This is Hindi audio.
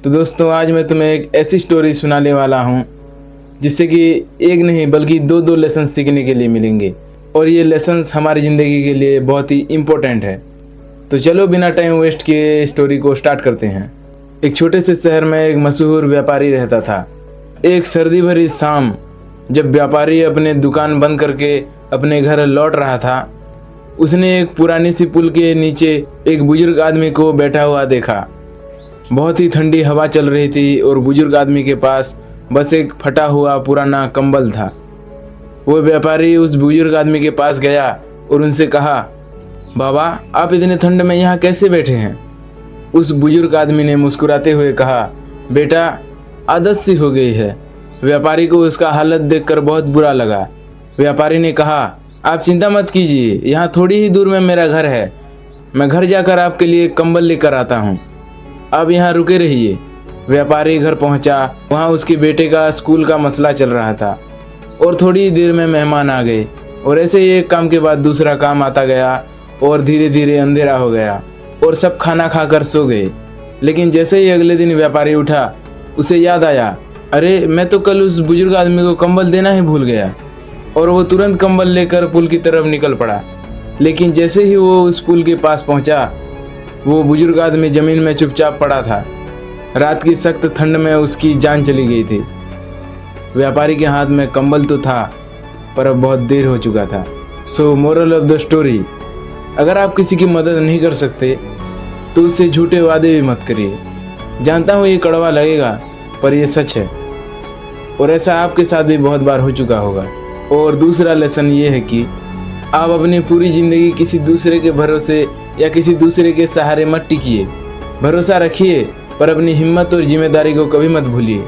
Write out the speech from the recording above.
तो दोस्तों आज मैं तुम्हें एक ऐसी स्टोरी सुनाने वाला हूँ जिससे कि एक नहीं बल्कि दो दो लेसन सीखने के लिए मिलेंगे और ये लेसन्स हमारी ज़िंदगी के लिए बहुत ही इम्पोर्टेंट है। तो चलो बिना टाइम वेस्ट किए स्टोरी को स्टार्ट करते हैं। एक छोटे से शहर में एक मशहूर व्यापारी रहता था। एक सर्दी भरी शाम जब व्यापारी अपने दुकान बंद करके अपने घर लौट रहा था, उसने एक पुरानी सी पुल के नीचे एक बुजुर्ग आदमी को बैठा हुआ देखा। बहुत ही ठंडी हवा चल रही थी और बुजुर्ग आदमी के पास बस एक फटा हुआ पुराना कंबल था। वो व्यापारी उस बुजुर्ग आदमी के पास गया और उनसे कहा, बाबा आप इतने ठंड में यहाँ कैसे बैठे हैं? उस बुजुर्ग आदमी ने मुस्कुराते हुए कहा, बेटा आदत सी हो गई है। व्यापारी को उसका हालत देखकर बहुत बुरा लगा। व्यापारी ने कहा, आप चिंता मत कीजिए, यहाँ थोड़ी ही दूर में मेरा घर है। मैं घर जाकर आपके लिए कंबल लेकर आता हूँ, आप यहाँ रुके रहिए। व्यापारी घर पहुँचा। वहाँ उसके बेटे का स्कूल का मसला चल रहा था और थोड़ी ही देर में मेहमान आ गए और ऐसे ही एक काम के बाद दूसरा काम आता गया और धीरे धीरे अंधेरा हो गया और सब खाना खाकर सो गए। लेकिन जैसे ही अगले दिन व्यापारी उठा, उसे याद आया, अरे मैं तो कल उस बुजुर्ग आदमी को कंबल देना ही भूल गया। और वो तुरंत कंबल लेकर पुल की तरफ निकल पड़ा। लेकिन जैसे ही वो उस पुल के पास पहुंचा, वो बुजुर्ग आदमी जमीन में चुपचाप पड़ा था। रात की सख्त ठंड में उसकी जान चली गई थी। व्यापारी के हाथ में कंबल तो था पर अब बहुत देर हो चुका था। सो मोरल ऑफ द स्टोरी, अगर आप किसी की मदद नहीं कर सकते तो उससे झूठे वादे भी मत करिए। जानता हूँ ये कड़वा लगेगा पर ये सच है और ऐसा आपके साथ भी बहुत बार हो चुका होगा। और दूसरा लेसन ये है कि आप अपनी पूरी ज़िंदगी किसी दूसरे के भरोसे या किसी दूसरे के सहारे मत टिकिए। भरोसा रखिए पर अपनी हिम्मत और जिम्मेदारी को कभी मत भूलिए।